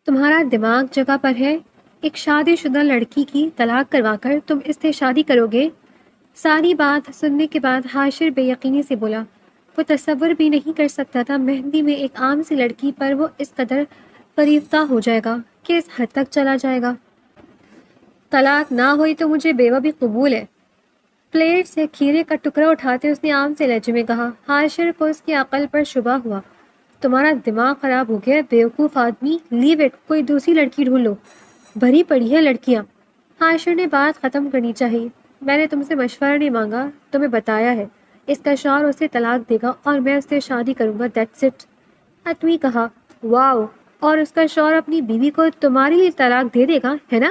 تمہارا دماغ جگہ پر ہے؟ ایک شادی شدہ لڑکی کی طلاق کروا کر تم اس سے شادی کرو گے؟ ساری بات سننے کے بعد حاشر بے یقینی سے بولا۔ وہ تصور بھی نہیں کر سکتا تھا مہندی میں ایک عام سی لڑکی پر وہ اس قدر فریفتہ ہو جائے گا کہ اس حد تک چلا جائے گا۔ طلاق نہ ہوئی تو مجھے بیوہ بھی قبول ہے، پلیٹ سے کھیرے کا ٹکڑا اٹھاتے اس نے عام سے لہجے میں کہا۔ حاشر کو اس کی عقل پر شبہ ہوا۔ تمہارا دماغ خراب ہو گیا بیوقوف آدمی، لیو اٹ، کوئی دوسری لڑکی ڈھونڈ لو، بھری پڑی ہے لڑکیاں۔ حاشر نے بات ختم کرنی چاہیے۔ میں نے تم سے مشورہ نہیں مانگا، تمہیں بتایا ہے اس کا شوہر اسے طلاق دے گا اور میں اس سے شادی کروں گا، دیٹس اٹ۔ حتمی کہا، واو، اور اس کا شوہر اپنی بیوی کو تمہارے لیے طلاق دے دے گا، ہے نا؟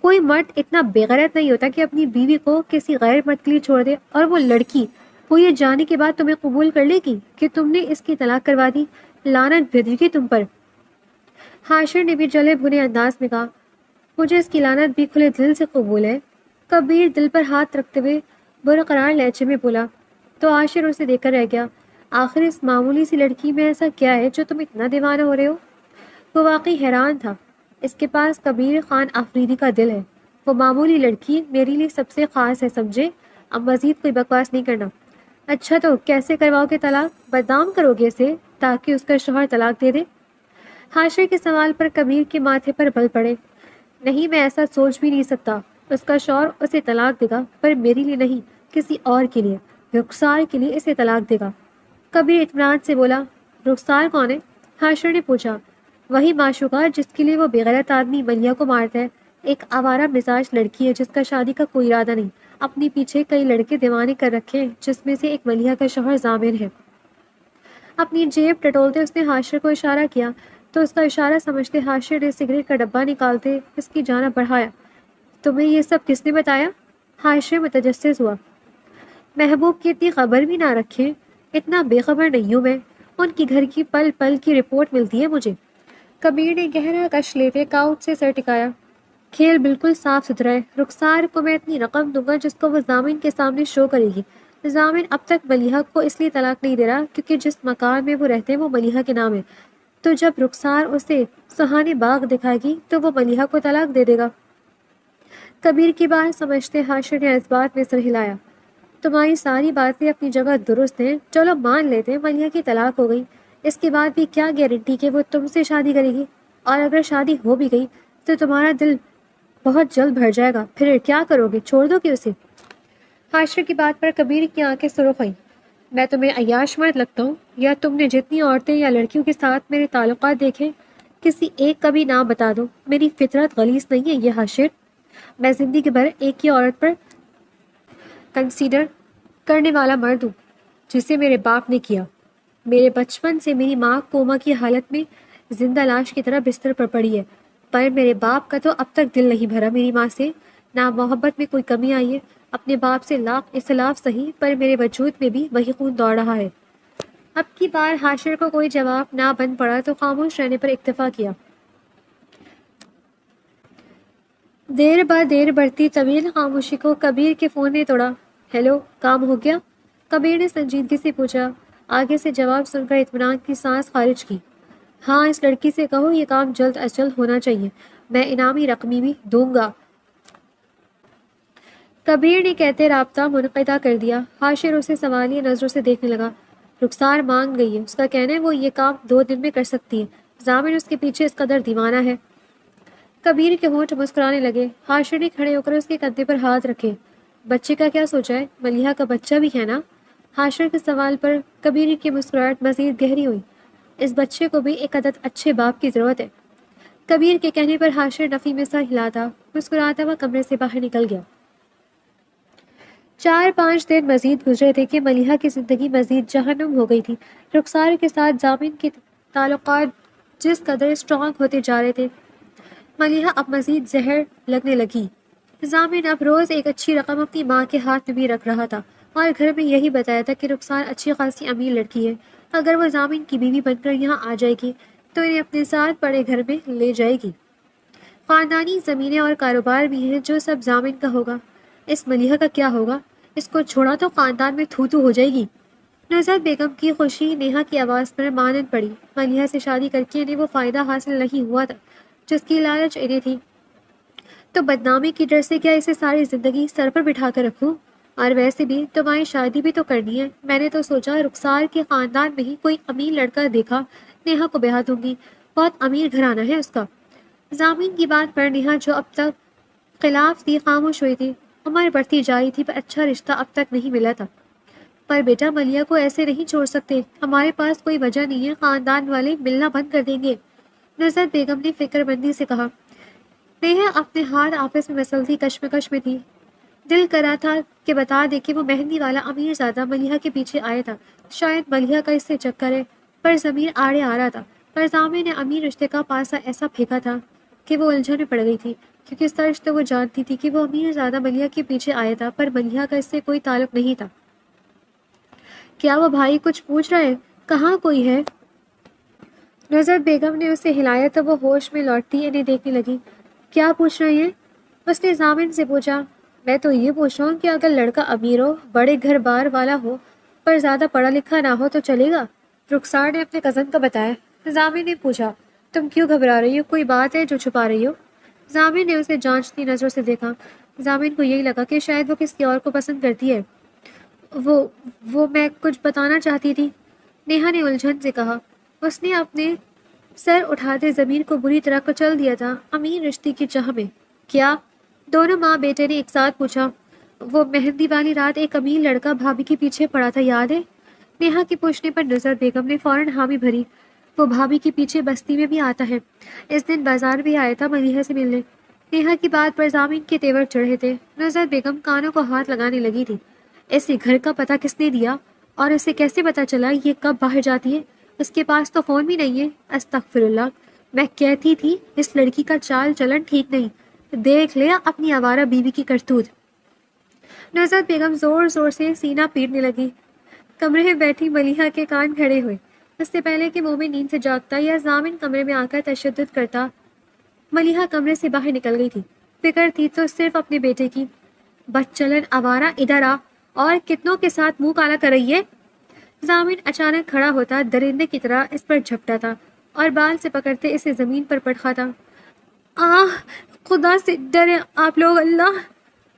کوئی مرد اتنا بے غیرت نہیں ہوتا کہ اپنی بیوی کو کسی غیر مرد کے لیے چھوڑ دے، اور وہ لڑکی، وہ یہ جانے کے بعد تمہیں قبول کر لے گی کہ تم نے اس کی طلاق کروا دی۔ لعنت بھیجے گی تم پر۔ حاشر نے بھی جلے بھنے انداز میں کہا، مجھے اس کی لعنت بھی کھلے دل سے قبول ہے۔ کبیر دل پر ہاتھ رکھتے ہوئے برقرار لہجے میں بولا۔ تو حاشر اسے دیکھ کر رہ گیا۔ آخر اس معمولی سی لڑکی میں ایسا کیا ہے جو تم اتنا دیوانہ ہو رہے ہو؟ وہ واقعی حیران تھا۔ اس کے پاس کبیر خان آفریدی کا دل ہے۔ وہ معمولی لڑکی میرے لیے سب سے خاص ہے، سمجھے؟ اب مزید کوئی بکواس نہیں کرنا۔ اچھا تو کیسے کرواؤ گے طلاق؟ بدنام کرو گے اسے تاکہ اس کا شوہر طلاق دے دے؟ حاشر کے سوال پر کبیر کے ماتھے پر بل پڑے۔ نہیں، میں ایسا سوچ بھی نہیں سکتا۔ اس کا شوہر اسے طلاق دے گا، پر میرے لیے نہیں، کسی اور کے لیے، رخسار کے لیے اسے طلاق دے گا۔ کبیر اطمینان سے بولا۔ رخسار کون ہے؟ حاشر نے پوچھا۔ وہی معشوقہ جس کے لیے وہ بےغیرت آدمی ملیحہ کو مارتا ہے، ایک آوارہ مزاج لڑکی ہے جس کا شادی کا کوئی ارادہ نہیں، اپنے پیچھے کئی لڑکے دیوانے کر رکھے ہیں، جس میں سے ایک ملیحہ کا شوہر ضامن ہے۔ اپنی جیب ٹٹولتے اس نے حاشر کو اشارہ کیا تو اس کا اشارہ سمجھتے حاشر نے سگریٹ کا ڈبہ نکالتے اس کی جانب بڑھایا۔ تمہیں یہ سب کس نے بتایا؟ حاشر متجسس ہوا۔ محبوب کی اتنی خبر بھی نہ رکھیں، اتنا بے خبر نہیں ہوں میں، ان کی گھر کی پل پل کی رپورٹ ملتی ہے مجھے۔ کبیر نے گہرا کش لیتے کاؤچ سے سر ٹکایا۔ کھیل بالکل صاف ستھرا ہے۔ رخسار کو میں اتنی رقم دوں گا جس کو وہ ضامن کے سامنے شو کرے گی۔ ضامن اب تک ملیحہ کو اس لیے طلاق نہیں دے رہا کیونکہ جس مکان میں وہ رہتے ہیں وہ ملیحہ کے نام ہے، تو جب رخسار اسے سہانے باغ دکھائے گی تو وہ ملیحہ کو طلاق دے دے گا۔ کبیر کی بات سمجھتے حاشر نے اس بات میں سر ہلایا۔ تمہاری ساری باتیں اپنی جگہ درست ہیں، چلو مان لیتے ہیں ملیحہ کی طلاق ہو گئی، اس کے بعد بھی کیا گارنٹی کہ وہ تم سے شادی کرے گی؟ اور اگر شادی ہو بھی گئی تو تمہارا دل بہت جلد بھر جائے گا، پھر کیا کرو گے؟ چھوڑ دو گے اسے؟ حاشر کی بات پر کبیر کی آنکھیں سرخ ہوئیں۔ میں تمہیں عیاش مرد لگتا ہوں؟ یا تم نے جتنی عورتیں یا لڑکیوں کے ساتھ میرے تعلقات دیکھے کسی ایک کا بھی نام بتا دو؟ میری فطرت غلیظ نہیں ہے یہ حاشر۔ میں زندگی بھر ایک ہی عورت پر کنسیڈر کرنے والا مرد ہوں جسے میرے باپ نے کیا۔ میرے بچپن سے میری ماں کوما کی حالت میں زندہ لاش کی طرح بستر پر پڑی ہے، پر میرے باپ کا تو اب تک دل نہیں بھرا میری ماں سے، نہ محبت میں کوئی کمی آئی ہے۔ اپنے باپ سے لاکھ اختلاف صحیح، پر میرے وجود میں بھی وہی خون دوڑ رہا ہے۔ اب کی بار حاشر کو کوئی جواب نہ بن پڑا تو خاموش رہنے پر اکتفا کیا۔ دیر بعد دیر بڑھتی طویل خاموشی کو کبیر کے فون نے توڑا۔ ہیلو، کام ہو گیا؟ کبیر نے سنجیدگی سے پوچھا۔ آگے سے جواب سن کر اطمینان کی سانس خارج کی۔ ہاں، اس لڑکی سے کہو یہ کام جلد از جلد ہونا چاہیے، میں انعامی رقمی بھی دوں گا۔ کبیر نے کہتے رابطہ منقطع کر دیا۔ حاشر اسے سوالیہ نظروں سے دیکھنے لگا۔ رخسار مانگ گئی ہے، اس کا کہنا ہے وہ یہ کام 2 دن میں کر سکتی ہے، ضامن اس کے پیچھے اس قدر دیوانہ ہے۔ کبیر کے ہونٹ مسکرانے لگے۔ حاشر نے کھڑے ہو کر اس کے کندھے پر ہاتھ رکھے۔ بچے کا کیا سوچا ہے؟ ملیحہ کا بچہ بھی ہے نا؟ حاشر کے سوال پر کبیر کی مسکراہٹ مزید گہری ہوئی۔ اس بچے کو بھی ایک عدد اچھے باپ کی ضرورت ہے۔ کبیر کے کہنے پر حاشر نفی میں سر ہلاتا مسکراتا ہوا کمرے سے باہر نکل گیا۔ 4-5 دن مزید گزرے تھے کہ ملیحہ کی زندگی مزید جہنم ہو گئی تھی۔ رخسار کے ساتھ ضامن کے تعلقات جس قدر اسٹرانگ ہوتے جا رہے تھے، ملیحہ اب مزید زہر لگنے لگی۔ ضامن اب روز ایک اچھی رقم اپنی ماں کے ہاتھ میں بھی رکھ رہا تھا اور گھر میں یہی بتایا تھا کہ رخسار اچھی خاصی امیر لڑکی ہے، اگر وہ ضامن کی بیوی بن کر یہاں آ جائے گی تو انہیں اپنے ساتھ بڑے گھر میں لے جائے گی۔ خاندانی زمینیں اور کاروبار بھی ہیں جو سب ضامن کا ہوگا۔ اس ملیحہ کا کیا ہوگا؟ اس کو چھوڑا تو خاندان میں تھو تھو ہو جائے گی۔ نزہت بیگم کی خوشی نیہا کی آواز پر مانند پڑی۔ ملیحہ سے شادی کر کے انہیں وہ فائدہ حاصل نہیں ہوا تھا جس کی لالچ انہیں تھی، تو بدنامی کی ڈر سے کیا اسے ساری زندگی سر پر بٹھا کر رکھوں؟ اور ویسے بھی تمہاری شادی بھی تو کرنی ہے، میں نے تو سوچا رخسار کے خاندان میں ہی کوئی امیر لڑکا دیکھا نیہا کو بیاہ دوں گی، بہت امیر گھرانہ ہے اس کا۔ ضامین کی بات پر نیہا جو اب تک خلاف تھی خاموش ہوئی تھی۔ عمر بڑھتی جا رہی تھی پر اچھا رشتہ اب تک نہیں ملا تھا۔ پر بیٹا ملیہ کو ایسے نہیں چھوڑ سکتے، ہمارے پاس کوئی وجہ نہیں ہے، خاندان والے ملنا بند کر دیں گے، نزرت بیگم نے فکر مندی سے کہا۔ نیہا اپنے ہاتھ آپس میں مسلتی کشمکش میں تھی۔ دل کرا تھا کہ بتا دے کہ وہ مہندی والا امیر زادہ ملیحہ کے پیچھے آیا تھا، شاید ملیحہ کا اس سے چکر ہے، پر ضمیر آڑے آ رہا تھا۔ پر ضامن نے امیر رشتے کا پاسا ایسا پھینکا تھا کہ وہ الجھن میں پڑ گئی تھی، کیونکہ سچ تو وہ جانتی تھی کہ وہ امیر زادہ ملیحہ کے پیچھے آیا تھا، پر ملیحہ کا اس سے کوئی تعلق نہیں تھا۔ کیا وہ بھائی کچھ پوچھ رہا ہے؟ کہاں کوئی ہے؟ نزرت بیگم نے اسے ہلایا تو وہ ہوش میں لوٹتی انہیں دیکھنے لگی۔ کیا پوچھ رہے ہیں؟ اس نے ضامن سے پوچھا۔ میں تو یہ پوچھ رہا ہوں کہ اگر لڑکا امیر ہو، بڑے گھر بار والا ہو، پر زیادہ پڑھا لکھا نہ ہو تو چلے گا؟ رخسار نے اپنے کزن کو بتایا۔ ضامن نے پوچھا، تم کیوں گھبرا رہی ہو؟ کوئی بات ہے جو چھپا رہی ہو؟ ضامن نے اسے جانچتی نظروں سے دیکھا۔ ضامن کو یہی لگا کہ شاید وہ کسی اور کو پسند کرتی ہے۔ وہ میں کچھ بتانا چاہتی تھی، نیہا نے الجھن سے کہا۔ اس نے اپنے سر اٹھاتے ضمیر کو بری طرح کچل دیا تھا امیر رشتے کی چاہ میں۔ کیا؟ دونوں ماں بیٹے نے ایک ساتھ پوچھا۔ وہ مہندی والی رات ایک امیر لڑکا بھابھی کے پیچھے پڑا تھا، یاد ہے؟ نیہا کے پوچھنے پر نزرت بیگم نے فوراً حامی بھری۔ وہ بھابھی کے پیچھے بستی میں بھی آتا ہے، اس دن بازار بھی آیا تھا ملیحہ سے ملنے۔ نیہا کی بات پر ضامن کے تیور چڑھے تھے۔ نزرت بیگم کانوں کو ہاتھ لگانے لگی تھی۔ اسے گھر کا پتہ کس نے دیا؟ اور اسے کیسے پتہ چلا یہ کب باہر جاتی ہے؟ اس کے پاس تو فون بھی نہیں ہے۔ استغفر اللہ، میں کہتی تھی اس لڑکی کا چال چلن ٹھیک نہیں، دیکھ لے اپنی آوارہ بیوی کی کرتوت۔ نزرت بیگم زور زور سے سینہ پیٹنے لگی۔ کمرے میں بیٹھی ملیحہ کے کان کھڑے ہوئے۔ اس سے پہلے کہ مومن نیند سے جاگتا یا ضامن کمرے میں آ کر تشدد کرتا، ملیحہ کمرے سے باہر نکل گئی تھی۔ فکر تھی تو صرف اپنے بیٹے کی۔ بد چلن آوارہ، ادھر آ، اور کتنوں کے ساتھ منہ کالا کر رہی ہے؟ ضامن اچانک کھڑا ہوتا درندے کی طرح اس پر جھپٹا تھا اور بال سے پکڑتے اسے زمین پر پٹکا تھا۔ آہ، خدا سے ڈرے آپ لوگ، اللہ!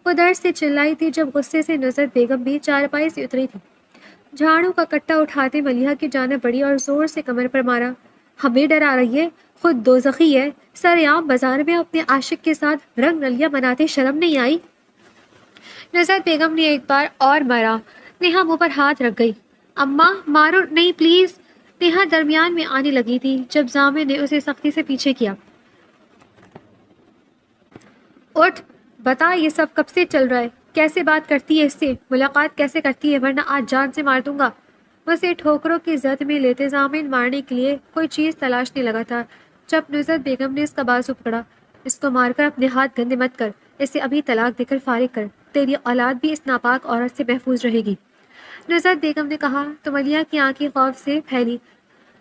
وہ ڈر سے چلائی تھی جب غصے سے نزرت بیگم بھی چارپائی سے اتری تھی۔ جھاڑو کا کٹا اٹھاتے ملیحہ کی جانب بڑھی اور زور سے کمر پر مارا۔ ہمیں ڈرا رہی ہے، خود دوزخی ہے، سر عام بازار میں اپنے عاشق کے ساتھ رنگ رلیاں مناتے شرم نہیں آئی؟ نزرت بیگم نے ایک بار اور مارا۔ نیہا منہ پر ہاتھ رکھ گئی۔ اماں مارو نہیں پلیز! نیہا درمیان میں آنے لگی تھی جب ضامن نے اسے سختی سے پیچھے کیا۔ اٹھ، بتا یہ سب کب سے چل رہا ہے؟ کیسے بات کرتی ہے اس سے؟ ملاقات کیسے کرتی ہے؟ ورنہ آج جان سے مار دوں گا۔ اسے ٹھوکروں کی زد میں لیتے ضامن مارنے کے لیے کوئی چیز تلاشنے لگا تھا جب نزرت بیگم نے اس کا بازو پکڑا۔ اس کو مار کر اپنے ہاتھ گندے مت کر، اسے ابھی طلاق دے کر فارغ کر، تیری اولاد بھی اس ناپاک عورت سے محفوظ رہے گی۔ نزرت بیگم نے کہا تو ملیحہ کی آنکھیں خوف سے پھیلی۔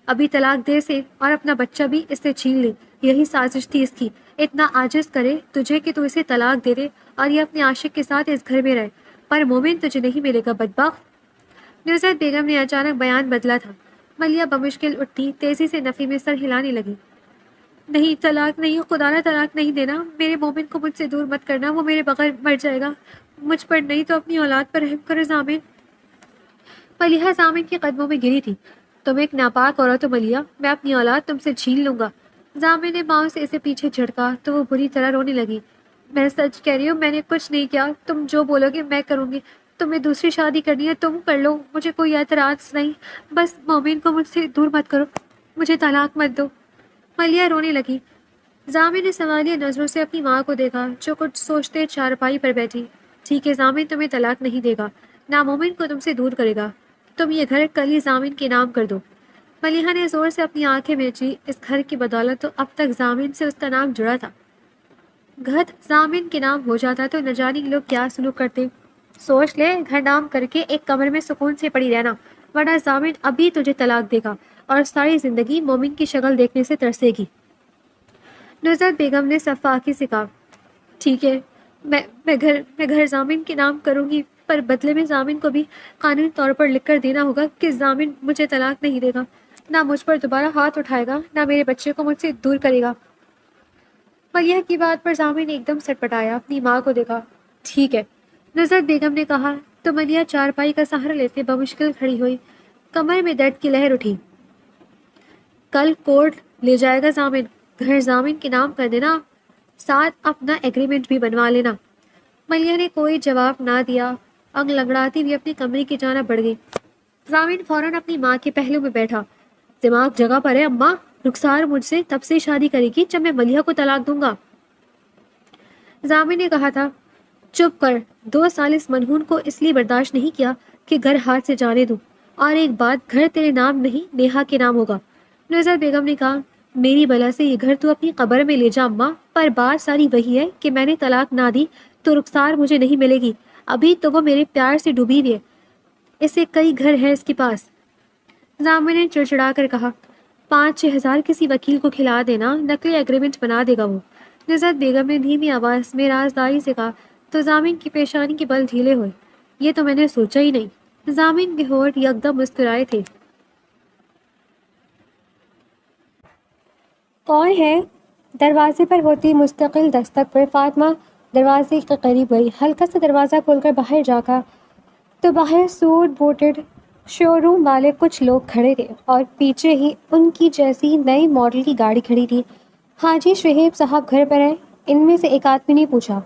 ابھی طلاق دے سے اور اپنا بچہ بھی اس سے چھین لے، یہی سازش تھی اس کی، اتنا عاجز کرے تجھے کہ تو اسے طلاق دے دے اور یہ اپنے عاشق کے ساتھ اس گھر میں رہے، پر مومن تجھے نہیں ملے گا بدبخت۔ نزرت بیگم نے اچانک بیان بدلا تھا۔ ملیحہ بمشکل اٹھی، تیزی سے نفی میں سر ہلانے لگی۔ نہیں، طلاق نہیں، خدا نہ طلاق نہیں دینا، میرے مومن کو مجھ سے دور مت کرنا، وہ میرے بغیر مر جائے گا، مجھ پر نہیں تو اپنی اولاد پر رحم کرو ضامن۔ ملیحہ ضامن کے قدموں میں گری تھی۔ تم ایک ناپاک عورت ہو ملیحہ، میں اپنی اولاد تم سے چھین لوں گا۔ ضامن نے ماؤں سے اسے پیچھے جھٹکا تو وہ بری طرح رونے لگی۔ میں سچ کہہ رہی ہوں، میں نے کچھ نہیں کیا، تم جو بولو گے میں کروں گی، تمہیں دوسری شادی کرنی ہے تم کر لو، مجھے کوئی اعتراض نہیں، بس مومن کو مجھ سے دور مت کرو، مجھے طلاق مت دو۔ ملیحہ رونے لگی۔ ضامن نے سوالیہ نظروں سے اپنی ماں کو دیکھا جو کچھ سوچتے چارپائی پر بیٹھی۔ ٹھیک ہے، ضامن تمہیں طلاق نہیں دے گا، نامومن کو تم سے دور کرے گا، تم یہ گھر کل ہی ضامن کے نام کر دو۔ ملیحہ نے زور سے اپنی آنکھیں میچی۔ اس گھر کی بدولت تو اب تک ضامن سے اس کا نام جڑا تھا، گھر ضامن کے نام ہو جاتا تو نہ جانے لوگ کیا سلوک کرتے۔ سوچ لے، گھر نام کر کے ایک کمرے میں سکون سے پڑی رہنا، ورنہ ضامن ابھی تجھے طلاق دے گا اور ساری زندگی مومن کی شکل دیکھنے سے ترسے گی۔ نزرت بیگم نے صفاقی سے کہا، ٹھیک ہے، میں گھر ضامن کے نام کروں گی، پر بدلے میں ضامن کو بھی قانونی طور پر لکھ کر دینا ہوگا کہ ضامن مجھے طلاق نہیں دے گا، نہ مجھ پر دوبارہ ہاتھ اٹھائے گا، نہ میرے بچے کو مجھ سے دور کرے گا۔ ملیحہ کی بات پر ضامن نے ایک دم سٹپٹایا، اپنی ماں کو دیکھا۔ ٹھیک ہے، نزہت بیگم نے کہا تو ملیحہ چارپائی کا سہارا لیتے بمشکل کھڑی ہوئی، کمر میں درد کی لہر اٹھی۔ کل کورٹ لے جائے گا ضامن، گھر ضامن کے نام کر دینا، ساتھ اپنا ایگریمنٹ بھی بنوا لینا۔ ملیحہ نے کوئی جواب نہ دیا، انگ لنگڑاتی ہوئی اپنے کمرے کی جانب بڑھ گئی۔ ضامن فوراً اپنی ماں کے پہلو میں بیٹھا۔ دماغ جگہ پر ہے اماں، رخسار مجھ سے تب سے شادی کرے گی جب میں ملیحہ کو طلاق دوں گا۔ ضامن نے کہا تھا چپ کر، 2 سال اس منہون کو اس لیے برداشت نہیں کیا کہ گھر ہاتھ سے جانے دوں، اور ایک بات، گھر تیرے نام نہیں نیہا کے نام ہوگا۔ نزہت بیگم نے کہا میری بلا سے یہ گھر تو اپنی قبر میں لے جا اماں، پر بات ساری وہی ہے کہ میں نے طلاق نہ دی تو رخسار مجھے نہیں ملے گی، ابھی تو وہ میرے پیار سے ڈوبی ہوئی ہے، اسے کئی گھر ہیں اس کے پاس۔ ضامن نے چڑچڑا کر کہا 5-6 ہزار کسی وکیل کو کھلا دینا، نقلی ایگریمنٹ بنا دے گا وہ۔ نزہت بیگم نے دھیمی آواز میں رازداری سے کہا تو ضامن کی پیشانی کے بل ڈھیلے ہوئے۔ یہ تو میں نے سوچا ہی نہیں۔ ضامن کے ہونٹ یکدم مسکرائے تھے۔ کون ہے؟ دروازے پر ہوتی مستقل دستک پر فاطمہ دروازے کے قریب گئی، ہلکا سا دروازہ کھول کر باہر جھانکا تو باہر سوٹ بوٹڈ شو روم والے کچھ لوگ کھڑے تھے، اور پیچھے ہی ان کی جیسی نئی ماڈل کی گاڑی کھڑی تھی۔ حاجی شعیب صاحب گھر پر ہیں؟ ان میں سے ایک آدمی نے پوچھا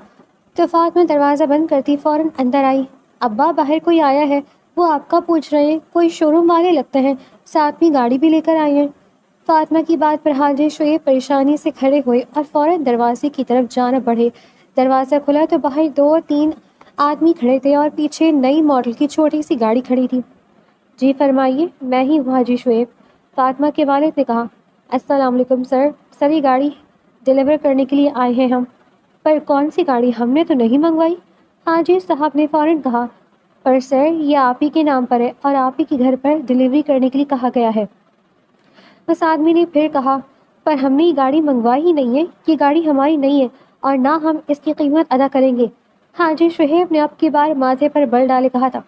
تو فاطمہ دروازہ بند کرتی فوراً اندر آئی۔ ابا باہر کوئی آیا ہے، وہ آپ کا پوچھ رہے ہیں، کوئی شو روم والے لگتے ہیں، ساتھ میں گاڑی بھی لے کر آئے ہیں۔ فاطمہ کی بات پر حاجی شعیب پریشانی سے کھڑے ہوئے اور فوراً دروازے کی طرف جانب بڑھے۔ دروازہ کھلا تو باہر 2-3 آدمی کھڑے تھے اور پیچھے نئی ماڈل کی چھوٹی سی گاڑی کھڑی تھی۔ جی فرمائیے، میں ہی ہوں حاجی شعیب، فاطمہ کے والد نے کہا۔ السلام علیکم سر، یہ گاڑی ڈیلیور کرنے کے لیے آئے ہیں ہم۔ پر کون سی گاڑی؟ ہم نے تو نہیں منگوائی، حاجی صاحب نے فوراً کہا۔ پر سر یہ آپ ہی کے نام پر ہے اور آپ ہی کے گھر پر ڈیلیوری کرنے کے لیے کہا گیا ہے۔ اس آدمی نے پھر کہا پر ہم نے یہ گاڑی منگوائی ہی نہیں ہے، یہ گاڑی ہماری نہیں ہے اور نہ ہم اس کی قیمت ادا کریں گے۔ حاجی شعیب نے اب کی بار ماتھے پر بل ڈالے کہا تھا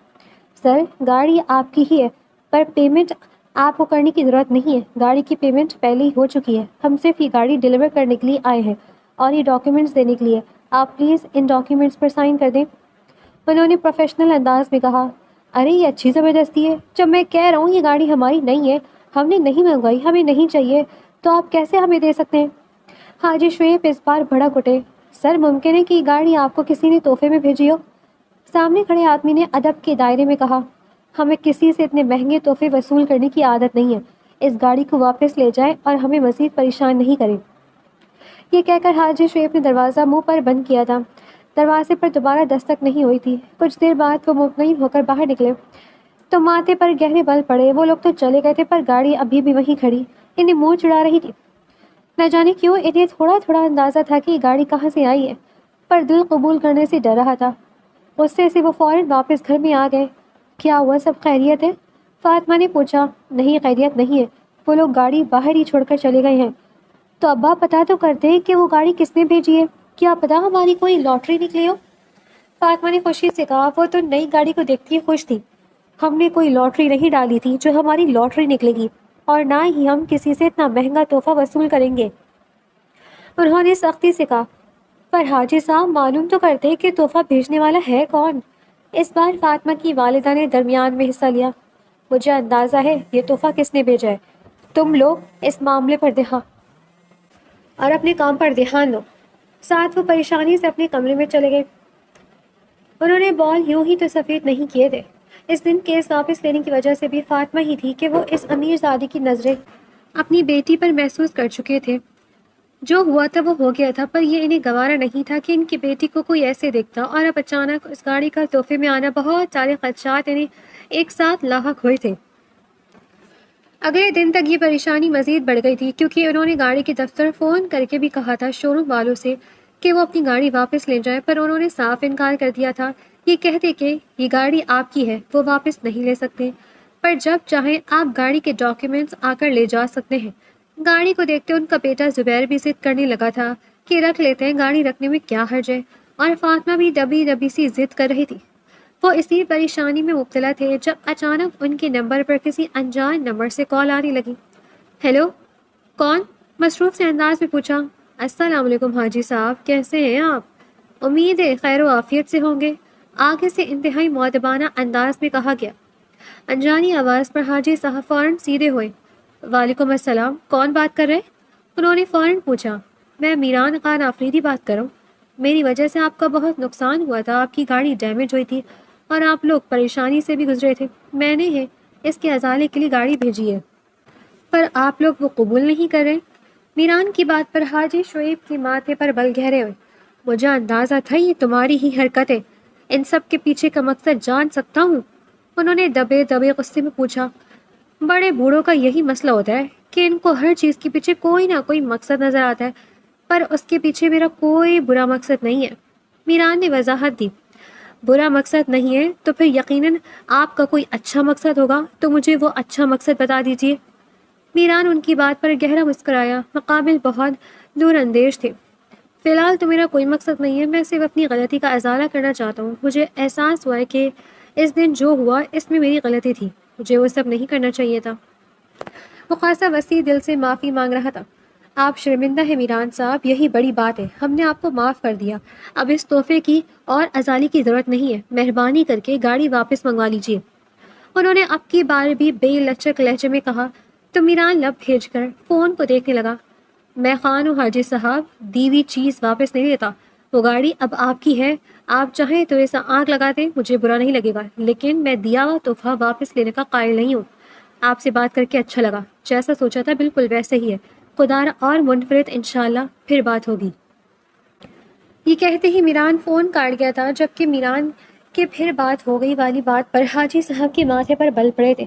سر گاڑی آپ کی ہی ہے، پر پیمنٹ آپ کو کرنے کی ضرورت نہیں ہے، گاڑی کی پیمنٹ پہلے ہی ہو چکی ہے، ہم صرف یہ گاڑی ڈیلیور کرنے کے لیے آئے ہیں اور یہ ڈاکیومنٹس دینے کے لیے، آپ پلیز ان ڈاکیومنٹس پر سائن کر دیں۔ انہوں نے پروفیشنل انداز میں کہا ارے یہ اچھی زبردستی ہے، جب میں کہہ رہا ہوں یہ گاڑی ہماری نہیں ہے، ہم نے نہیں منگوائی، ہمیں نہیں چاہیے، تو آپ کیسے ہمیں دے سکتے ہیں؟ حاجی شعیب اس بار بھڑک اٹھے سر ممکن ہے کہ یہ گاڑی آپ کو کسی نے تحفے میں بھیجی ہو۔ سامنے کھڑے آدمی نے ادب کے دائرے میں کہا ہمیں کسی سے اتنے مہنگے تحفے وصول کرنے کی عادت نہیں ہے، اس گاڑی کو واپس لے جائیں اور ہمیں مزید پریشان نہیں کریں۔ یہ کہہ کر حاجی شعیب نے دروازہ منہ پر بند کیا تھا۔ دروازے پر دوبارہ دستک نہیں ہوئی تھی۔ کچھ دیر بعد وہ مطمئن ہو کر باہر نکلے تو ماتھے پر گہرے بل پڑے۔ وہ لوگ تو چلے گئے تھے پر گاڑی ابھی بھی وہیں کھڑی انہیں منہ چڑھا رہی تھی۔ نہ جانے کیوں انہیں تھوڑا تھوڑا اندازہ تھا کہ یہ گاڑی کہاں سے آئی ہے، پر دل قبول کرنے سے ڈر رہا تھا۔ غصے سے وہ فوراً واپس گھر میں آ گئے۔ کیا ہوا، سب خیریت ہے؟ فاطمہ نے پوچھا۔ نہیں خیریت نہیں ہے، وہ لوگ گاڑی باہر ہی چھوڑ کر چلے گئے ہیں۔ تو ابا پتا تو کرتے کہ وہ گاڑی کس نے بھیجی ہے، کیا پتا ہماری کوئی لاٹری نکلی ہو۔ فاطمہ نے خوشی سے کہا وہ تو نئی گاڑی کو دیکھتی خوش تھی، ہم نے کوئی لاٹری نہیں ڈالی تھی جو ہماری لاٹری نکلے گی، اور نہ ہی ہم کسی سے اتنا مہنگا تحفہ وصول کریں گے۔ انہوں نے سختی سے کہا پر حاجی صاحب معلوم تو کرتے کہ تحفہ بھیجنے والا ہے کون۔ اس بار فاطمہ کی والدہ نے درمیان میں حصہ لیا۔ مجھے اندازہ ہے یہ تحفہ کس نے بھیجا ہے، تم لوگ اس معاملے پر دھیان اور اپنے کام پر دھیان دو۔ ساتھ وہ پریشانی سے اپنے کمرے میں چلے گئے۔ انہوں نے بال یوں ہی تو سفید نہیں کیے تھے، اس دن کیس واپس لینے کی وجہ سے بھی فاطمہ ہی تھی کہ وہ اس امیر زادی کی نظریں اپنی بیٹی پر محسوس کر چکے تھے۔ جو ہوا تھا وہ ہو گیا تھا، پر یہ انہیں گوارا نہیں تھا کہ ان کی بیٹی کو کوئی ایسے دیکھتا، اور اب اچانک اس گاڑی کا تحفے میں آنا، بہت سارے خدشات انہیں ایک ساتھ لاحق ہوئے تھے۔ اگلے دن تک یہ پریشانی مزید بڑھ گئی تھی، کیونکہ انہوں نے گاڑی کے دفتر فون کر کے بھی کہا تھا شو روم والوں سے کہ وہ اپنی گاڑی واپس لے جائیں، پر انہوں نے صاف انکار کر دیا تھا، یہ کہتے کہ یہ گاڑی آپ کی ہے، وہ واپس نہیں لے سکتے، پر جب چاہیں آپ گاڑی کے ڈاکیومنٹس آ کر لے جا سکتے ہیں۔ گاڑی کو دیکھتے ان کا بیٹا زبیر بھی ضد کرنے لگا تھا کہ رکھ لیتے ہیں، گاڑی رکھنے میں کیا حرج ہے، اور فاطمہ بھی دبی دبی سی ضد کر رہی تھی۔ وہ اسی پریشانی میں مبتلا تھے جب اچانک ان کے نمبر پر کسی انجان نمبر سے کال آنے لگی۔ ہیلو، کون؟ مصروف سے انداز میں پوچھا۔ السلام علیکم حاجی صاحب، کیسے ہیں آپ؟ امید ہے خیر و عافیت سے ہوں گے، آگے سے انتہائی مؤدبانہ انداز میں کہا گیا۔ انجانی آواز پر حاجی صاحب فوراً سیدھے ہوئے۔ وعلیکم السلام، کون بات کر رہے؟ انہوں نے فوراً پوچھا۔ میں میران خان آفریدی بات کروں۔ میری وجہ سے آپ کا بہت نقصان ہوا تھا، آپ کی گاڑی ڈیمیج ہوئی تھی اور آپ لوگ پریشانی سے بھی گزرے تھے۔ میں نے اس کے ازالے کے لیے گاڑی بھیجی ہے، پر آپ لوگ وہ قبول نہیں کر رہے۔ میران کی بات پر حاجی شعیب کے ماتھے پر بل گہرے ہوئے۔ مجھے اندازہ تھا یہ تمہاری ہی حرکت ہے، ان سب کے پیچھے کا مقصد جان سکتا ہوں؟ انہوں نے دبے دبے غصے میں پوچھا۔ بڑے بوڑھوں کا یہی مسئلہ ہوتا ہے کہ ان کو ہر چیز کے پیچھے کوئی نہ کوئی مقصد نظر آتا ہے، پر اس کے پیچھے میرا کوئی برا مقصد نہیں ہے۔ میران نے وضاحت دی۔ برا مقصد نہیں ہے تو پھر یقیناً آپ کا کوئی اچھا مقصد ہوگا، تو مجھے وہ اچھا مقصد بتا دیجیے۔ میران ان کی بات پر گہرا مسکرایا، مقابل بہت دور اندیش تھے۔ فی الحال تو میرا کوئی مقصد نہیں ہے، میں صرف اپنی غلطی کا ازالہ کرنا چاہتا ہوں۔ مجھے احساس ہوا ہے کہ اس دن جو ہوا اس میں میری غلطی تھی، مجھے وہ سب نہیں کرنا چاہیے تھا۔ وہ خاصا وسیع دل سے معافی مانگ رہا تھا۔ آپ شرمندہ ہیں میران صاحب، یہی بڑی بات ہے، ہم نے آپ کو معاف کر دیا، اب اس تحفے کی اور ازالی کی ضرورت نہیں ہے، مہربانی کر کے گاڑی واپس منگوا لیجیے۔ انہوں نے اب کی بار بھی بے لچک لہجے میں کہا تو میران لب بھیج کر فون کو دیکھنے لگا۔ میں خان ہوں حاجی صاحب، دی ہوئی چیز واپس نہیں لیتا، وہ گاڑی اب آپ کی ہے، آپ چاہیں تو ایسا آنکھ لگا دیں، مجھے برا نہیں لگے گا، لیکن میں دیا ہوا تحفہ واپس لینے کا قائل نہیں ہوں۔ آپ سے بات کر کے اچھا لگا، جیسا سوچا تھا بالکل ویسے ہی ہے، خدا اور منفرد انشاءاللہ پھر بات ہوگی۔ یہ کہتے ہی میران فون کاٹ گیا تھا، جبکہ میران کے پھر بات ہو گئی والی بات پر حاجی صاحب کے ماتھے پر بل پڑے تھے۔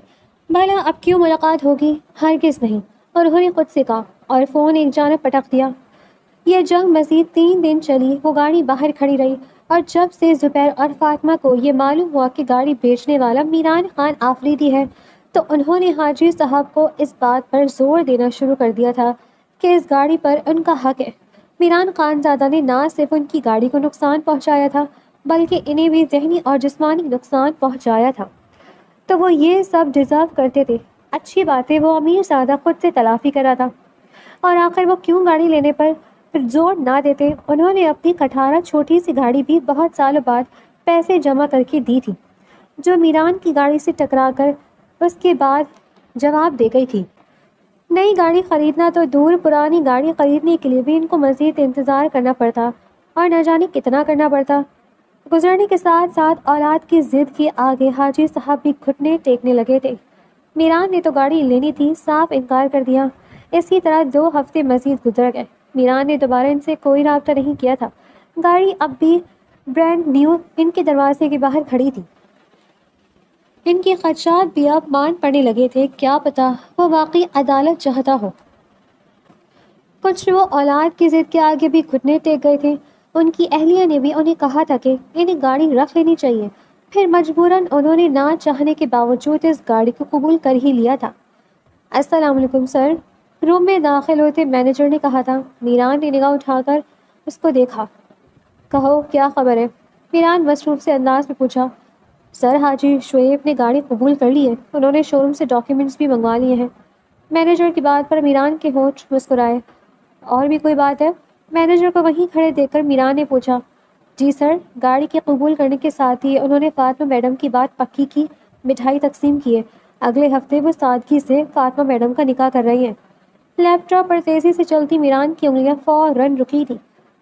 بھلا اب کیوں ملاقات ہوگی؟ ہرگز نہیں، اور انہوں نے خود سے کہا اور فون ایک جانب پٹک دیا۔ یہ جنگ مزید 3 دن چلی، وہ گاڑی باہر کھڑی رہی، اور جب سے زبیر اور فاطمہ کو یہ معلوم ہوا کہ گاڑی بیچنے والا میران خان آفریدی ہے، تو انہوں نے حاجی صاحب کو اس بات پر زور دینا شروع کر دیا تھا کہ اس گاڑی پر ان کا حق ہے۔ میران خان زادہ نے نہ صرف ان کی گاڑی کو نقصان پہنچایا تھا، بلکہ انہیں بھی ذہنی اور جسمانی نقصان پہنچایا تھا، تو وہ یہ سب ڈیزرو کرتے تھے۔ اچھی بات ہے وہ امیر زادہ خود سے تلافی کرا تھا، اور آخر وہ کیوں گاڑی لینے پر زور نہ دیتے؟ انہوں نے اپنی کٹھارہ چھوٹی سی گاڑی بھی بہت سالوں بعد پیسے جمع کر کے دی تھی، جو میران کی گاڑی سے ٹکرا کر اس کے بعد جواب دے گئی تھی۔ نئی گاڑی خریدنا تو دور، پرانی گاڑی خریدنے کے لیے بھی ان کو مزید انتظار کرنا پڑتا، اور نہ جانے کتنا کرنا پڑتا۔ گزرنے کے ساتھ ساتھ اولاد کی ضد کے آگے حاجی صاحب بھی گھٹنے ٹیکنے لگے تھے۔ میران نے تو گاڑی لینی تھی، صاف انکار کر دیا۔ اسی طرح 2 ہفتے مزید گزر گئے۔ میران نے دوبارہ ان سے کوئی رابطہ نہیں کیا تھا۔ گاڑی اب بھی برانڈ نیو ان کے دروازے کے باہر کھڑی تھی۔ ان کے خدشات بھی اب مان پڑنے لگے تھے، کیا پتا وہ واقعی عدالت چاہتا ہو۔ کچھ وہ اولاد کی ضد کے آگے بھی گھٹنے ٹیک گئے تھے۔ ان کی اہلیہ نے بھی انہیں کہا تھا کہ انہیں گاڑی رکھ لینی چاہیے، پھر مجبوراً انہوں نے نہ چاہنے کے باوجود اس گاڑی کو قبول کر ہی لیا تھا۔ السلام علیکم سر، روم میں داخل ہوتے مینیجر نے کہا تھا۔ میران نے نگاہ اٹھا کر اس کو دیکھا۔ کہو کیا خبر ہے؟ میران مصروف سے انداز میں پوچھا۔ سر حاجی شعیب نے گاڑی قبول کر لی ہے، انہوں نے شو روم سے ڈاکیومنٹس بھی منگوا لیے ہیں۔ مینیجر کی بات پر میران کے ہونٹ مسکرائے۔ اور بھی کوئی بات ہے؟ مینیجر کو وہیں کھڑے دیکھ کر میران نے پوچھا۔ جی سر، گاڑی کے قبول کرنے کے ساتھ ہی انہوں نے فاطمہ میڈم کی بات پکی کی، مٹھائی تقسیم کی ہے، اگلے ہفتے وہ سادگی سے فاطمہ میڈم کا نکاح کر رہی ہیں۔ لیپ ٹاپ پر تیزی سے چلتی میران کی انگلیاں فوراً رکی تھیں۔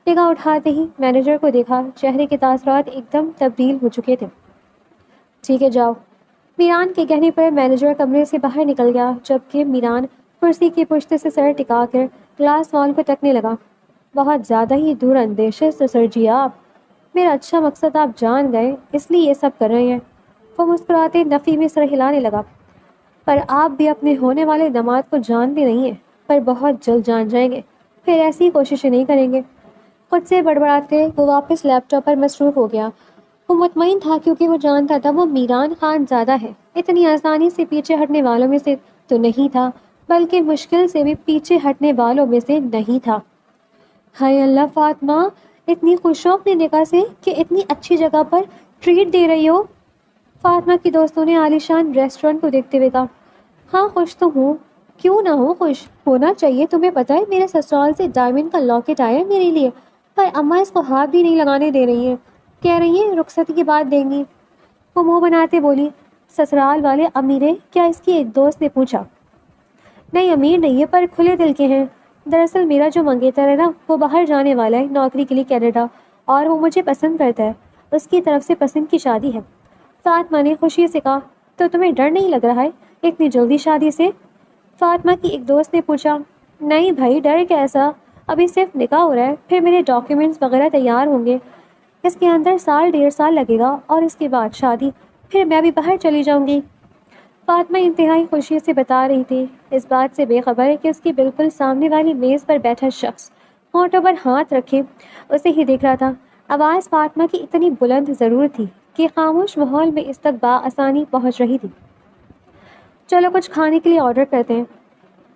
نگاہ اٹھاتے ہی مینیجر کو دیکھا، چہرے کے تاثرات ایک دم تبدیل ہو چکے تھے۔ ٹھیک ہے جاؤ۔ میران کے کہنے پر مینیجر کمرے سے باہر نکل گیا، جبکہ میران کرسی کی پشت سے سر ٹکا کر گلاس وال کو تکنے لگا۔ بہت زیادہ ہی دور اندیش ہے سر جی آپ، میرا اچھا مقصد آپ جان گئے، اس لیے یہ سب کر رہے ہیں۔ وہ مسکراتے نفی میں سر ہلانے لگا۔ پر آپ بھی اپنے ہونے والے داماد کو جانتے نہیں ہیں، پر بہت جلد جان جائیں گے، پھر ایسی کوششیں نہیں کریں گے۔ خود سے بڑبڑاتے وہ واپس لیپ ٹاپ پر مصروف ہو گیا۔ وہ مطمئن تھا کیونکہ وہ جانتا تھا وہ میران خان زادہ ہے، اتنی آسانی سے پیچھے ہٹنے والوں میں سے تو نہیں تھا، بلکہ مشکل سے بھی پیچھے ہٹنے والوں میں سے نہیں تھا۔ ہائے اللہ فاطمہ، اتنی خوش ہو اپنے نکاح سے کہ اتنی اچھی جگہ پر ٹریٹ دے رہی ہو؟ فاطمہ کی دوستوں نے عالیشان ریسٹورنٹ کو دیکھتے ہوئے کہا۔ ہاں خوش تو ہوں، کیوں نہ ہو خوش ہونا چاہیے. تمہیں پتہ ہے میرے سسرال سے ڈائمنڈ کا لاکٹ آیا ہے میرے لیے, پر اماں اس کو ہاتھ بھی نہیں لگانے دے رہی ہیں. کہہ رہی ہیں رخصتی کے بعد دیں گی. وہ منہ بناتے بولی, سسرال والے امیر ہیں کیا؟ اس کی ایک دوست نے پوچھا. نہیں امیر نہیں ہے, پر کھلے دل کے ہیں. دراصل میرا جو منگیتر ہے نا, وہ باہر جانے والا ہے نوکری کے لیے کینیڈا, اور وہ مجھے پسند کرتا ہے. اس کی طرف سے پسند کی شادی ہے. فاطمہ نے خوشی سے کہا, تو تمہیں ڈر نہیں لگ رہا ہے اتنی جلدی شادی سے؟ فاطمہ کی ایک دوست نے پوچھا. نہیں بھائی, ڈر کیسا, ابھی صرف نکاح ہو رہا ہے, پھر میرے ڈاکیومنٹس وغیرہ تیار ہوں گے. اس کے اندر سال 1.5 سال لگے گا, اور اس کے بعد شادی, پھر میں بھی باہر چلی جاؤں گی. فاطمہ انتہائی خوشی سے بتا رہی تھی, اس بات سے بے خبر ہے کہ اس کی بالکل سامنے والی میز پر بیٹھا شخص ہونٹوں پر ہاتھ رکھے اسے ہی دیکھ رہا تھا. آواز فاطمہ کی اتنی بلند ضرور تھی کہ خاموش ماحول میں اس تک بآسانی پہنچ رہی تھی. چلو کچھ کھانے کے لیے آرڈر کرتے ہیں.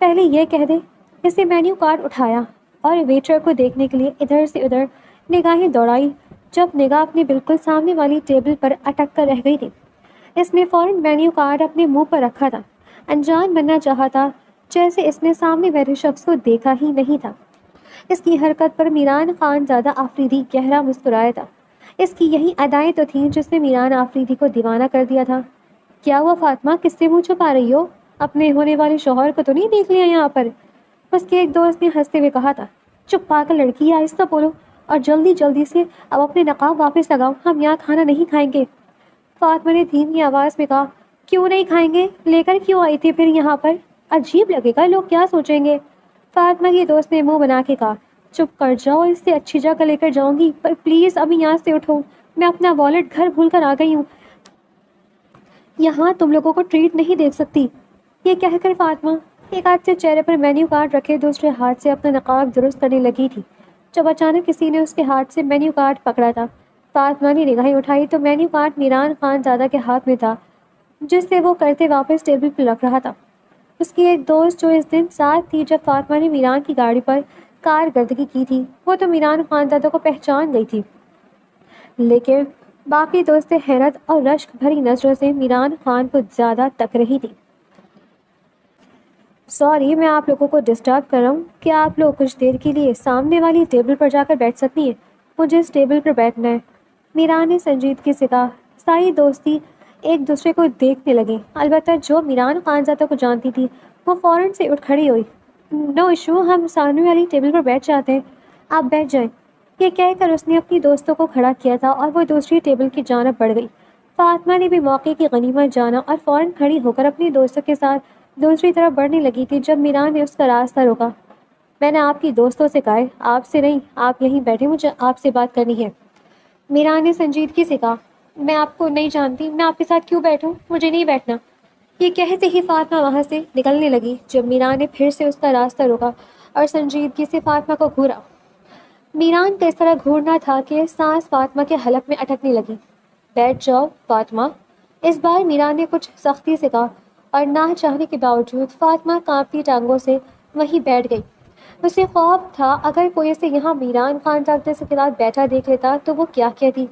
پہلے یہ کہہ دے. اس نے مینیو کارڈ اٹھایا اور ویٹر کو دیکھنے کے لیے ادھر سے ادھر نگاہیں دوڑائی. جب نگاہ اپنے بالکل سامنے والی ٹیبل پر اٹک کر رہ گئی تھی, اس نے فوراً مینیو کارڈ اپنے منہ پر رکھا تھا. انجان بننا چاہا تھا, جیسے اس نے سامنے بیٹھے شخص کو دیکھا ہی نہیں تھا. اس کی حرکت پر میران خان زادہ آفریدی گہرا مسکرایا تھا. اس کی یہی ادائیں تو تھیں جس نے میران آفریدی کو دیوانہ کر دیا تھا. کیا ہوا فاطمہ, کس سے منہ چھپا رہی ہو؟ اپنے ہونے والے شوہر کو تو نہیں دیکھ لیا یہاں پر؟ اس کے ایک دوست نے ہنستے ہوئے کہا تھا. چپ پاگل لڑکی, آہستہ بولو اور جلدی جلدی سے اب اپنے نقاب واپس لگاؤ, ہم یہاں کھانا نہیں کھائیں گے. فاطمہ نے دھیمی آواز میں کہا. کیوں نہیں کھائیں گے؟ لے کر کیوں آئی تھی پھر یہاں پر؟ عجیب لگے گا, لوگ کیا سوچیں گے؟ فاطمہ کی دوست نے منہ بنا کے کہا. چپ کر جاؤ, اس سے اچھی جگہ لے کر جاؤں گی, پر پلیز ابھی یہاں سے اٹھو, میں اپنا والٹ گھر بھول کر آ گئی ہوں, یہاں تم لوگوں کو ٹریٹ نہیں دیکھ سکتی. یہ کہہ کر فاطمہ ایک ہاتھ سے چہرے پر مینیو کارڈ رکھے دوسرے ہاتھ سے اپنا نقاب درست کرنے لگی تھی, جب اچانک کسی نے اس کے ہاتھ سے مینیو کارڈ پکڑا تھا. فاطمہ نے نگاہیں اٹھائی تو مینیو کارڈ میران خان زادہ کے ہاتھ میں تھا, جس سے وہ کرتے واپس ٹیبل پر رکھ رہا تھا. اس کی ایک دوست جو اس دن ساتھ تھی جب فاطمہ نے میران کی گاڑی پر کارکردگی کی تھی, وہ تو میران خان زادہ کو پہچان گئی تھی, لیکن باقی دوستیں حیرت اور رشک بھری نظروں سے میران خان کو زیادہ تک رہی تھی. سوری, میں آپ لوگوں کو ڈسٹرب کر رہا ہوں. کیا آپ لوگ کچھ دیر کے لیے سامنے والی ٹیبل پر جا کر بیٹھ سکتی ہیں؟ مجھے اس ٹیبل پر بیٹھنا ہے. میران نے سنجیدگی سے کہا. ساری دوستی ایک دوسرے کو دیکھنے لگے, البتہ جو میران خان زادہ کو جانتی تھی وہ فوراً سے اٹھ کھڑی ہوئی. نو ایشو, ہم سامنے والی ٹیبل پر بیٹھ جاتے ہیں, آپ بیٹھ جائیں. یہ کہہ کر اس نے اپنی دوستوں کو کھڑا کیا تھا اور وہ دوسری ٹیبل کی جانب بڑھ گئی. فاطمہ نے بھی موقع کی غنیمت جانا اور فوراً کھڑی ہو کر اپنی دوستوں کے ساتھ دوسری طرف بڑھنے لگی تھی جب میران نے اس کا راستہ روکا. میں نے آپ کی دوستوں سے کہا ہے, آپ سے نہیں, آپ یہیں بیٹھے, مجھے آپ سے بات کرنی ہے. میران نے سنجیدگی سے کہا. میں آپ کو نہیں جانتی, میں آپ کے ساتھ کیوں بیٹھوں, مجھے نہیں بیٹھنا. یہ کہتے ہی فاطمہ وہاں سے نکلنے لگی جب میران نے پھر سے اس کا راستہ روکا اور سنجیدگی سے فاطمہ کو گھورا. میران کا اس طرح گھورنا تھا کہ سانس فاطمہ کے حلق میں اٹکنے لگی. بیٹھ جاؤ فاطمہ. اس بار میران نے کچھ سختی سے کہا, اور نہ چاہنے کے باوجود فاطمہ کانپتی ٹانگوں سے وہیں بیٹھ گئی. اسے خوف تھا اگر کوئی اسے یہاں میران خان زادہ کے ساتھ بیٹھا دیکھ لیتا تو وہ کیا کہتی,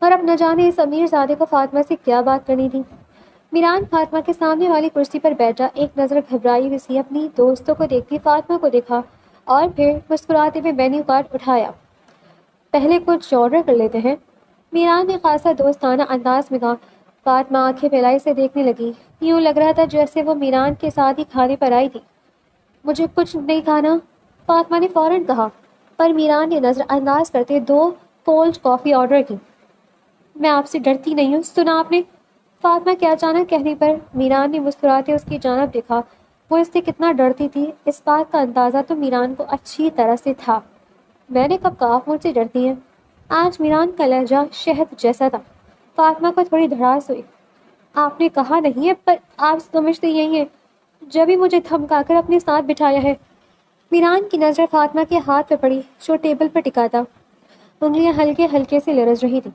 اور اب نہ جانے اس امیر زادے کو فاطمہ سے کیا بات کرنی تھی. میران فاطمہ کے سامنے والی کرسی پر بیٹھا ایک نظر گھبرائی ہوئی سی اپنی دوستوں کو دیکھتی فاطمہ کو دیکھا اور پھر مسکراتے ہوئے مینیو کارڈ اٹھایا. پہلے کچھ آرڈر کر لیتے ہیں, میران نے خاصا دوستانہ انداز میں کہا. فاطمہ آنکھیں پھیلائی سے دیکھنے لگی, یوں لگ رہا تھا جیسے وہ میران کے ساتھ ہی کھانے پر آئی تھی. مجھے کچھ نہیں کھانا, فاطمہ نے فوراً کہا, پر میران نے نظر انداز کرتے 2 کولڈ کافی آرڈر کی. میں آپ سے ڈرتی نہیں ہوں, سنا آپ نے؟ فاطمہ کے اچانک کہنے پر میران نے مسکراتے اس کی جانب دیکھا. وہ اس سے کتنا ڈرتی تھی اس بات کا اندازہ تو میران کو اچھی طرح سے تھا. میں نے کب کہا مجھ سے ڈرتی ہیں؟ آج میران کا لہجہ شہد جیسا تھا. فاطمہ کو تھوڑی دھڑاس ہوئی. آپ نے کہا نہیں ہے, پر آپ سمجھتے یہی ہیں, جب ہی مجھے دھمکا کر اپنے ساتھ بٹھایا ہے. میران کی نظر فاطمہ کے ہاتھ پہ پڑی جو ٹیبل پر ٹکا تھا. انگلیاں ہلکے ہلکے سے لرز رہی تھی.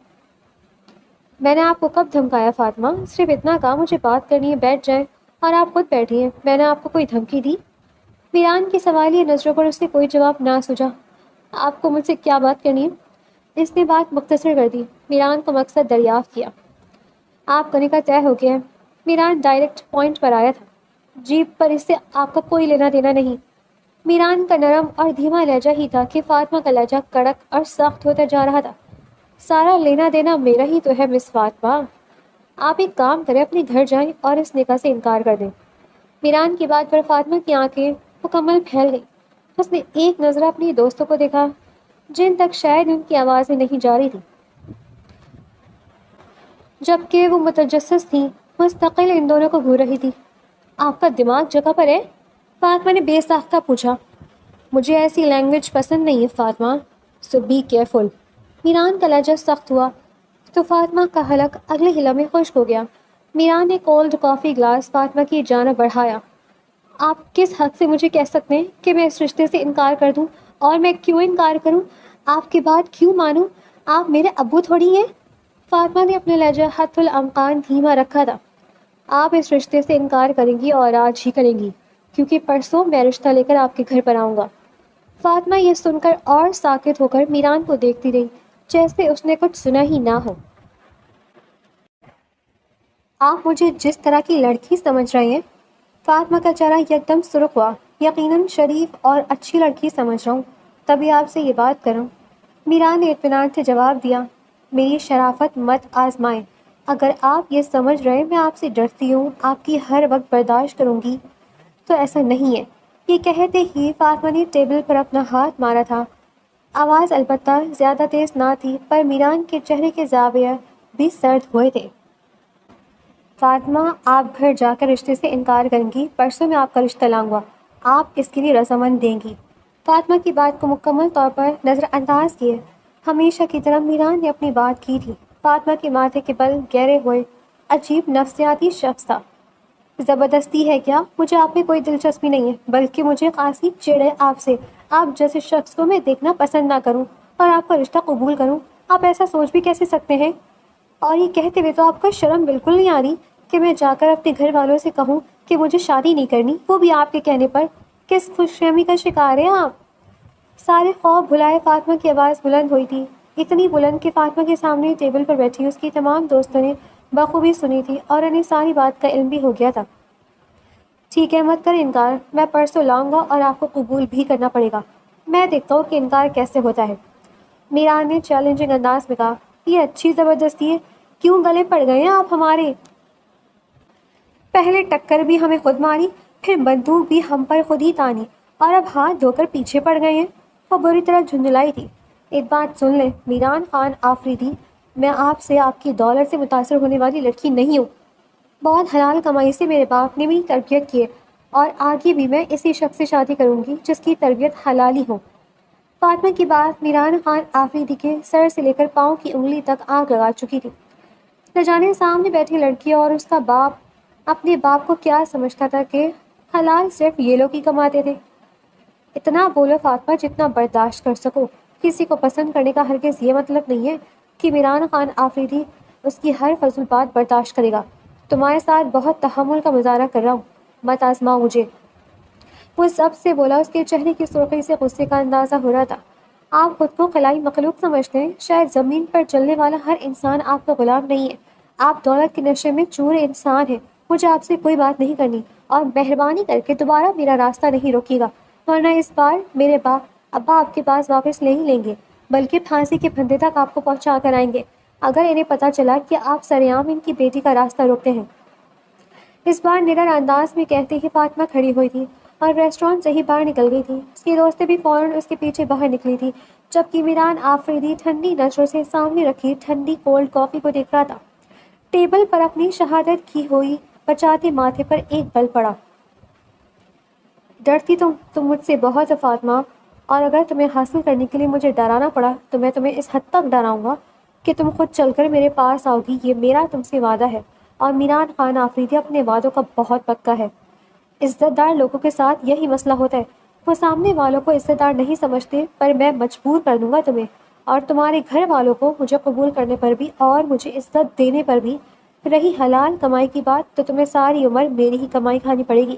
میں نے آپ کو کب دھمکایا فاطمہ؟ صرف اتنا کہا مجھے بات کرنی ہے, بیٹھ جائیں, اور آپ خود بیٹھی ہیں. میں نے آپ کو کوئی دھمکی دی؟ میران کی سوالیہ نظروں پر اس نے کوئی جواب نہ سوچا. آپ کو مجھ سے کیا بات کرنی ہے؟ اس نے بات مختصر کر دی. میران کو مقصد دریافت کیا. آپ کا نکاح طے ہو گیا ہے. میران ڈائریکٹ پوائنٹ پر آیا تھا. جی پر اس سے آپ کا کوئی لینا دینا نہیں۔ میران کا نرم اور دھیما لہجہ ہی تھا کہ فاطمہ کا لہجہ کڑک اور سخت ہوتا جا رہا تھا۔ سارا لینا دینا میرا ہی تو ہے مس فاطمہ، آپ ایک کام کریں، اپنے گھر جائیں اور اس نکاح سے انکار کر دیں۔ میران کی بات پر فاطمہ کی آنکھیں مکمل پھیل گئیں۔ اس نے ایک نظر اپنی دوستوں کو دیکھا جن تک شاید ان کی آوازیں نہیں جا رہی تھی، جبکہ وہ متجسس تھیں، مستقل ان دونوں کو گھور رہی تھی۔ آپ کا دماغ جگہ پر ہے؟ فاطمہ نے بے ساختہ پوچھا۔ مجھے ایسی لینگویج پسند نہیں ہے فاطمہ، سو بی کیئرفل۔ میران کا لہجہ سخت ہوا تو فاطمہ کا حلق اگلے ہلا میں خشک ہو گیا۔ میران نے کولڈ کافی گلاس فاطمہ کی جانب بڑھایا۔ آپ کس حق سے مجھے کہہ سکتے ہیں کہ میں اس رشتے سے انکار کر دوں؟ اور میں کیوں انکار کروں؟ آپ کی بات کیوں مانوں؟ آپ میرے ابو تھوڑی ہیں۔ فاطمہ نے اپنے لہجہ حت الامکان دھیما رکھا تھا۔ آپ اس رشتے سے انکار کریں گی اور آج ہی کریں گی، کیونکہ پرسوں میں رشتہ لے کر آپ کے گھر پر آؤں گا۔ فاطمہ یہ سن کر اور ساکت ہو کر میران کو دیکھتی رہی، جیسے اس نے کچھ سنا ہی نہ ہو۔ آپ مجھے جس طرح کی لڑکی سمجھ رہے ہیں؟ فاطمہ کا چہرہ یکدم سرخ ہوا۔ یقیناً شریف اور اچھی لڑکی سمجھ رہا ہوں، تبھی آپ سے یہ بات کروں۔ میران نے اطمینان سے جواب دیا، میری شرافت مت آزمائیں۔ اگر آپ یہ سمجھ رہے میں آپ سے ڈرتی ہوں، آپ کی ہر وقت برداشت کروں گی، تو ایسا نہیں ہے۔ یہ کہتے ہی فاطمہ نے ٹیبل پر اپنا ہاتھ مارا تھا۔ آواز البتہ زیادہ تیز نہ تھی، پر میران کے چہرے کے زاویے بھی سرد ہوئے تھے۔ فاطمہ، آپ گھر جا کر رشتے سے انکار کریں گی، پرسوں میں آپ کا رشتہ لاؤں گا، آپ اس کے لیے رضامند دیں گی۔ فاطمہ کی بات کو مکمل طور پر نظر انداز کیے ہمیشہ کی طرح میران نے اپنی بات کی تھی۔ فاطمہ کے ماتھے کے بل گہرے ہوئے، عجیب نفسیاتی شخص تھا۔ زبردستی ہے کیا؟ مجھے آپ میں کوئی دلچسپی نہیں ہے، بلکہ مجھے خاصی چڑ ہے آپ سے۔ آپ جیسے شخص کو میں دیکھنا پسند نہ کروں اور آپ کا رشتہ قبول کروں، آپ ایسا سوچ بھی کیسے سکتے ہیں؟ اور یہ کہتے ہوئے تو آپ کو شرم بالکل نہیں آ رہی کہ میں جا کر اپنے گھر والوں سے کہوں کہ مجھے شادی نہیں کرنی، وہ بھی آپ کے کہنے پر؟ کس خوش فہمی کا شکار ہیں آپ؟ سارے خوف بھلائے فاطمہ کی آواز بلند ہوئی تھی، اتنی بلند کہ فاطمہ کے سامنے ٹیبل پر بیٹھی اس کی تمام دوستوں نے بخوبی سنی تھی اور انہیں ساری بات کا علم بھی ہو گیا تھا۔ ٹھیک ہے، مت کر انکار، میں پرسوں لاؤں گا اور آپ کو قبول بھی کرنا پڑے گا۔ میں دیکھتا ہوں کہ انکار کیسے ہوتا ہے، میران نے چیلنجنگ انداز میں کہا۔ یہ اچھی زبردستی ہے، کیوں گلے پڑ گئے ہیں آپ ہمارے؟ پہلے ٹکر بھی ہمیں خود ماری، پھر بندوق بھی ہم پر خود ہی تانی، اور اب ہاتھ دھو کر پیچھے پڑ گئے ہیں۔ وہ بری طرح جھنجھلائی تھی۔ ایک بات سن لیں میران خان آفریدی، میں آپ سے، آپ کی دولت سے متاثر ہونے والی لڑکی نہیں ہوں۔ بہت حلال کمائی سے میرے باپ نے میری تربیت کی ہے، اور آگے بھی میں اسی شخص سے شادی کروں گی جس کی تربیت حلالی ہو۔ فاطمہ کی بات میران خان آفریدی کے سر سے لے کر پاؤں کی انگلی تک آگ لگا چکی تھی۔ نہ جانے سامنے بیٹھی لڑکی اور اس کا باپ اپنے باپ کو کیا سمجھتا تھا کہ حلال صرف یہ لوگ ہی کماتے تھے۔ اتنا بولو فاطمہ جتنا برداشت کر سکو، کسی کو پسند کرنے کا ہرگز یہ مطلب نہیں ہے کہ میران خان آفریدی اس کی ہر فضول بات برداشت کرے گا۔ تمہارے ساتھ بہت تحمل کا مظاہرہ کر رہا ہوں، مت آزماؤ مجھے۔ وہ سب سے بولا، اس کے چہرے کی سرخی سے غصے کا اندازہ ہو رہا تھا۔ آپ خود کو خلائی مخلوق سمجھتے ہیں، شاید زمین پر چلنے والا ہر انسان آپ کا غلام نہیں ہے۔ آپ دولت کے نشے میں چور انسان ہیں۔ مجھے آپ سے کوئی بات نہیں کرنی، اور مہربانی کر کے دوبارہ میرا راستہ نہیں روکیے گا، ورنہ اس بار میرے ابا آپ کے پاس واپس نہیں لیں گے، بلکہ پھانسی کے پھندے تک آپ کو پہنچا کر آئیں گے اگر انہیں پتہ چلا کہ آپ سرعام ان کی بیٹی کا راستہ روکتے ہیں۔ اس بار نڈر انداز میں کہتے ہی فاطمہ کھڑی ہوئی تھی اور ریسٹورانٹ سے ہی باہر نکل گئی تھی۔ اس کی دوستیں بھی فوراً اس کے پیچھے باہر نکلی تھی، جبکہ میران آفریدی ٹھنڈی نظروں سے سامنے رکھی ٹھنڈی کولڈ کافی کو دیکھ رہا تھا۔ ٹیبل پر اپنی شہادت کی ہوئی بچاتے ماتھے پر ایک بل پڑا۔ ڈرتی تم مجھ سے بہت ہو فاطمہ، اور اگر تمہیں حاصل کرنے کے لیے مجھے ڈرانا پڑا تو میں تمہیں اس حد تک ڈراؤں گا کہ تم خود چل کر میرے پاس آؤ گی۔ یہ میرا تم سے وعدہ ہے۔ اور میران خان آفریدی اپنے وعدوں کا بہت پکا ہے۔ عزت دار لوگوں کے ساتھ یہی مسئلہ ہوتا ہے، وہ سامنے والوں کو عزت دار نہیں سمجھتے، پر میں مجبور کر دوں گا تمہیں اور تمہارے گھر والوں کو مجھے قبول کرنے پر بھی اور مجھے عزت دینے پر بھی۔ رہی حلال کمائی کی بات، تو تمہیں ساری عمر میری ہی کمائی کھانی پڑے گی،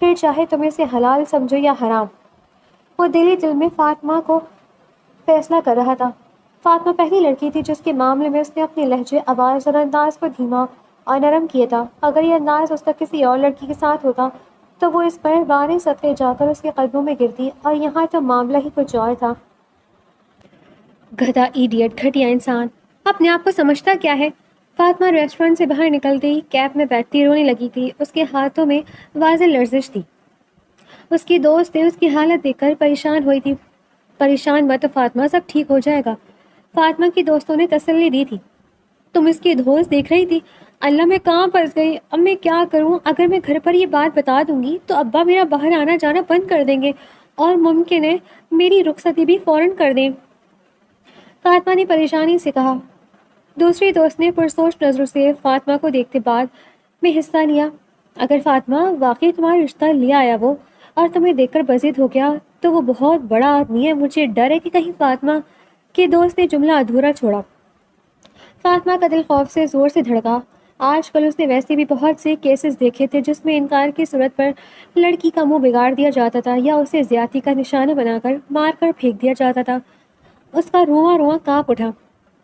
پھر چاہے تم اسے حلال سمجھو یا حرام۔ وہ دل ہی دل میں فاطمہ کو فیصلہ کر رہا تھا۔ فاطمہ پہلی لڑکی تھی جس کے معاملے میں اس نے اپنے لہجے، آواز اور انداز کو دھیما اور نرم کیا تھا۔ اگر یہ انداز اس کا کسی اور لڑکی کے ساتھ ہوتا تو وہ اس پر 12 صدقے جا کر اس کے قدموں میں گرتی، اور یہاں تو معاملہ ہی کچھ اور تھا۔ گدھا، ایڈیٹ، گھٹیا انسان، اپنے آپ کو سمجھتا کیا ہے؟ فاطمہ ریسٹورنٹ سے باہر نکل گئی، کیب میں بیٹھتی رونے لگی تھی۔ اس کے ہاتھوں میں واضح لرزش تھی۔ اس کی دوست اس کی حالت دیکھ کر پریشان ہوئی تھی۔ پریشان مت فاطمہ، سب ٹھیک ہو جائے گا، فاطمہ کی دوستوں نے تسلی دی تھی۔ تم اس کی دھوس دیکھ رہی تھی؟ اللہ، میں کہاں پھنس گئی، اب میں کیا کروں؟ اگر میں گھر پر یہ بات بتا دوں گی تو ابا میرا باہر آنا جانا بند کر دیں گے، اور ممکن ہے میری رخصتی بھی فوراً کر دیں۔ فاطمہ نے پریشانی سے کہا۔ دوسری دوست نے پرسوچ نظروں سے فاطمہ کو دیکھتے بعد میں حصہ لیا۔ اگر فاطمہ واقعی تمہارا رشتہ لے آیا وہ، اور تمہیں دیکھ کر بزید ہو گیا، تو وہ بہت بڑا آدمی ہے۔ مجھے ڈر ہے کہ کہیں فاطمہ کے دوست نے جملہ ادھورا چھوڑا۔ فاطمہ کا دل خوف سے زور سے دھڑکا۔ آج کل اس نے ویسے بھی بہت سے کیسز دیکھے تھے جس میں انکار کی صورت پر لڑکی کا منہ بگاڑ دیا جاتا تھا، یا اسے زیادتی کا نشانہ بنا کر مار کر پھینک دیا جاتا تھا۔ اس کا رواں رواں کانپ اٹھا۔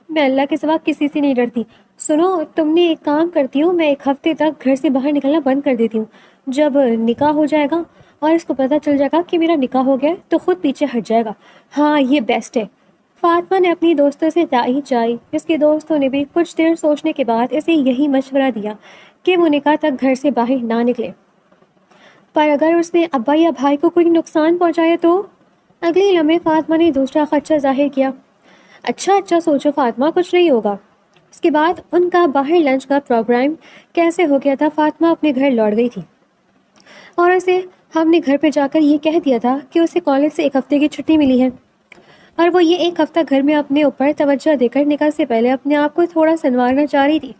میں اللہ کے سوا کسی سے نہیں ڈرتی۔ سنو، تم نے ایک کام کرتی ہوں، میں ایک ہفتے تک گھر سے باہر نکلنا بند کر دیتی ہوں۔ جب نکاح ہو جائے گا اور اس کو پتہ چل جائے گا کہ میرا نکاح ہو گیا تو خود پیچھے ہٹ جائے گا۔ ہاں، یہ بیسٹ ہے۔ فاطمہ نے اپنی دوستوں سے تائید چاہی۔ اس کے دوستوں نے بھی کچھ دیر سوچنے کے بعد اسے یہی مشورہ دیا کہ وہ نکاح تک گھر سے باہر نہ نکلے۔ پر اگر اس نے ابا یا بھائی کو کوئی نقصان پہنچایا تو؟ اگلی لمحے فاطمہ نے دوسرا خدشہ ظاہر کیا۔ اچھا سوچو فاطمہ، کچھ نہیں ہوگا۔ اس کے بعد ان کا باہر لنچ کا پروگرام کیسے ہو گیا تھا؟ فاطمہ اپنے گھر لوٹ گئی تھی، اور اسے ہم نے گھر پہ جا کر یہ کہہ دیا تھا کہ اسے کالج سے ایک ہفتے کی چھٹی ملی ہے، اور وہ یہ ایک ہفتہ گھر میں اپنے اوپر توجہ دے کر نکاح سے پہلے اپنے آپ کو تھوڑا سنوارنا چاہ رہی تھی۔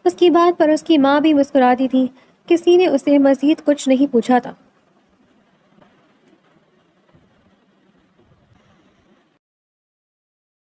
اس کی بات پر اس کی ماں بھی مسکراتی تھی۔ کسی نے اسے مزید کچھ نہیں پوچھا تھا۔